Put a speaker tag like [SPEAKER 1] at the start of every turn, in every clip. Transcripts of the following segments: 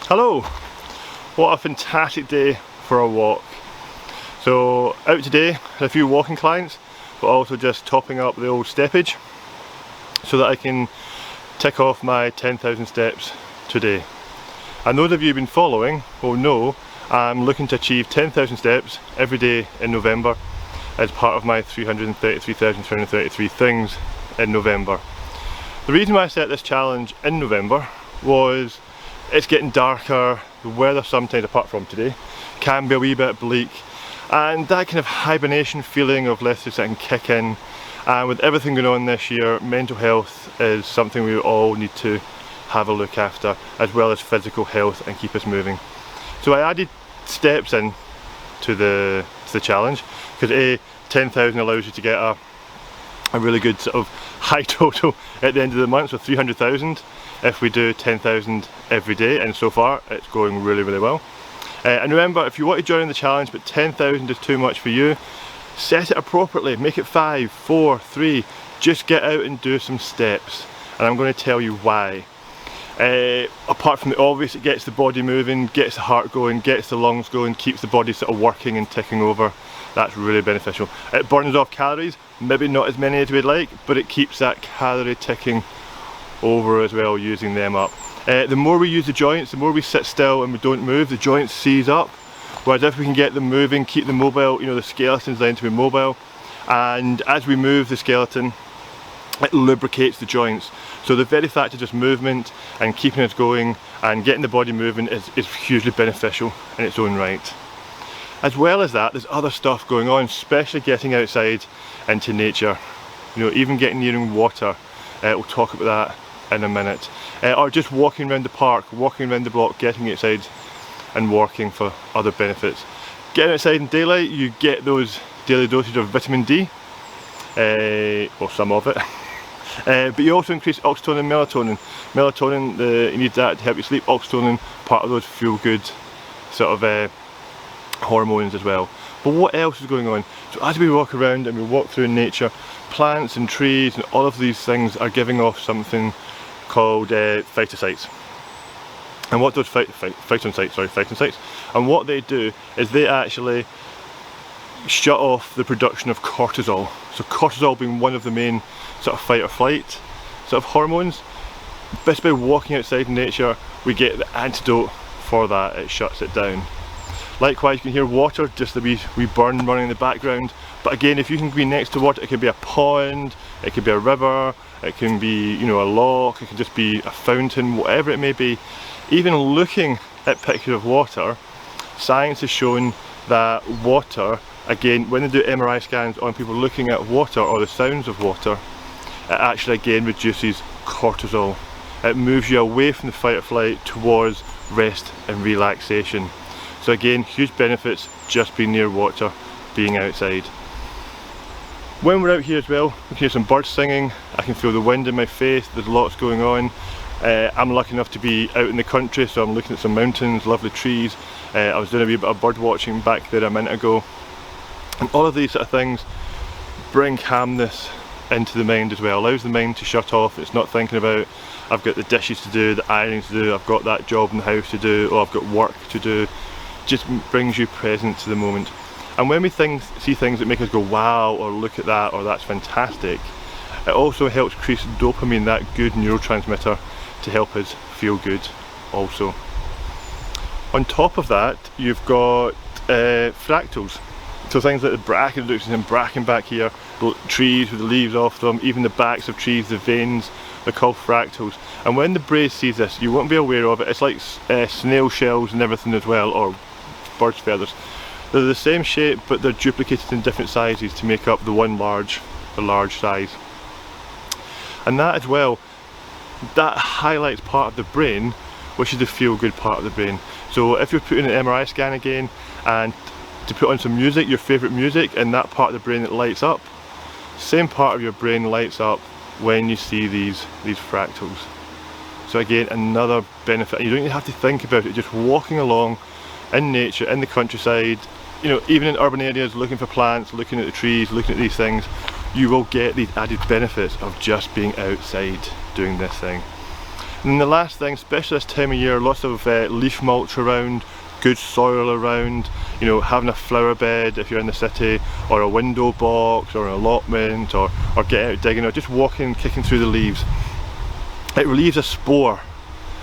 [SPEAKER 1] Hello! What a fantastic day for a walk. So out today, had a few walking clients, but also just topping up the old steppage so that I can tick off my 10,000 steps today. And those of you who've been following will know I'm looking to achieve 10,000 steps every day in November as part of my 333,333 things in November. The reason why I set this challenge in November was it's getting darker, the weather sometimes, apart from today, can be a wee bit bleak, and that kind of hibernation feeling of let's just kick in. And with everything going on this year, mental health is something we all need to have a look after, as well as physical health, and keep us moving. So I added steps in to the challenge, because 10,000 allows you to get a really good sort of high total at the end of the month, so 300,000 if we do 10,000 every day, and so far it's going really well. And remember, if you want to join the challenge but 10,000 is too much for you, set it appropriately, make it 5, 4, 3, just get out and do some steps, and I'm going to tell you why. Apart from the obvious, it gets the body moving, gets the heart going, gets the lungs going, keeps the body sort of working and ticking over. That's really beneficial. It burns off calories, maybe not as many as we'd like, but it keeps that calorie ticking over as well, using them up. The more we use the joints, the more we sit still and we don't move, the joints seize up. Whereas if we can get them moving, keep them mobile, you know, the skeleton's designed to be mobile, and as we move the skeleton, it lubricates the joints. So the very fact of just movement and keeping it going and getting the body moving is hugely beneficial in its own right. As well as that, there's other stuff going on, especially getting outside into nature. You know, even getting near water. We'll talk about that in a minute. Or just walking around the park, walking around the block, getting outside and walking for other benefits. Getting outside in daylight, you get those daily doses of vitamin D, or some of it. But you also increase oxytocin and melatonin. Melatonin, you need that to help you sleep. Oxytocin, part of those feel-good sort of hormones as well. But what else is going on? So as we walk around and we walk through nature, plants and trees and all of these things are giving off something called phytocytes. And what those phytocytes, and what they do is they actually shut off the production of cortisol. So cortisol being one of the main sort of fight or flight sort of hormones. Just by walking outside in nature, we get the antidote for that. It shuts it down. Likewise, you can hear water, just the wee burn running in the background. But again, if you can be next to water, it could be a pond, it could be a river, it can be, you know, a loch, it can just be a fountain, whatever it may be. Even looking at pictures of water, science has shown that water, again, when they do MRI scans on people looking at water or the sounds of water, it actually again reduces cortisol. It moves you away from the fight or flight towards rest and relaxation. So again, huge benefits just being near water, being outside. When we're out here as well, we can hear some birds singing, I can feel the wind in my face, there's lots going on. I'm lucky enough to be out in the country, so I'm looking at some mountains, lovely trees. I was doing a wee bit of bird watching back there a minute ago. And all of these sort of things bring calmness into the mind as well, allows the mind to shut off. It's not thinking about, I've got the dishes to do, the ironing to do, I've got that job in the house to do, or I've got work to do. Just brings you present to the moment. And when we see things that make us go wow, or look at that, or that's fantastic, it also helps increase dopamine, that good neurotransmitter, to help us feel good also. On top of that, you've got fractals. So things like the bracken, there's some bracken back here, trees with the leaves off them, even the backs of trees, the veins, they're called fractals. And when the brain sees this, you won't be aware of it. It's like snail shells and everything as well, or bird's feathers. They're the same shape, but they're duplicated in different sizes to make up the large size. And that as well, that highlights part of the brain, which is the feel-good part of the brain. So if you're putting an MRI scan again, and to put on some music, your favourite music, and that part of the brain that lights up, same part of your brain lights up when you see these fractals. So again, another benefit. You don't even have to think about it, just walking along in nature, in the countryside, you know, even in urban areas, looking for plants, looking at the trees, looking at these things, you will get these added benefits of just being outside doing this thing. And the last thing, especially this time of year, lots of leaf mulch around, good soil around, you know, having a flower bed if you're in the city, or a window box, or an allotment, or getting out digging, or just walking, kicking through the leaves. It relieves a spore,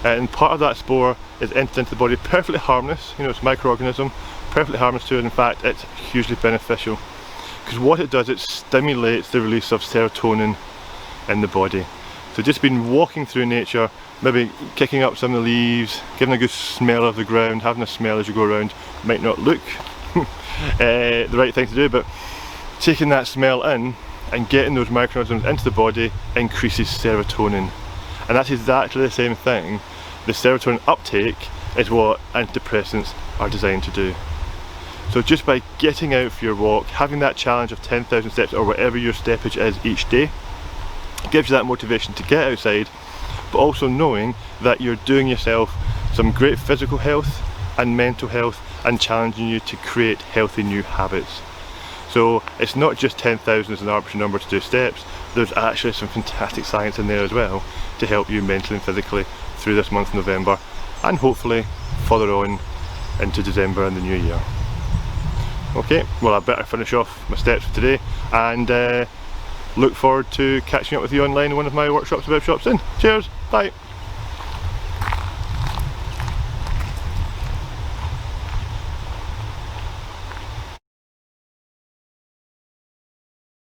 [SPEAKER 1] and part of that spore is entered into the body, perfectly harmless, you know, it's a microorganism, perfectly harmless to it. In fact, it's hugely beneficial, because what it does, it stimulates the release of serotonin in the body. So just been walking through nature, maybe kicking up some of the leaves, giving a good smell of the ground, having a smell as you go around, might not look the right thing to do, but taking that smell in and getting those microorganisms into the body increases serotonin. And that's exactly the same thing. The serotonin uptake is what antidepressants are designed to do. So just by getting out for your walk, having that challenge of 10,000 steps or whatever your steppage is each day, gives you that motivation to get outside, but also knowing that you're doing yourself some great physical health and mental health, and challenging you to create healthy new habits. So it's not just 10,000 as an arbitrary number to do steps, there's actually some fantastic science in there as well to help you mentally and physically through this month of November, and hopefully further on into December and the new year. Okay, well I better finish off my steps for today, and look forward to catching up with you online in one of my workshops about shops soon. Cheers, bye!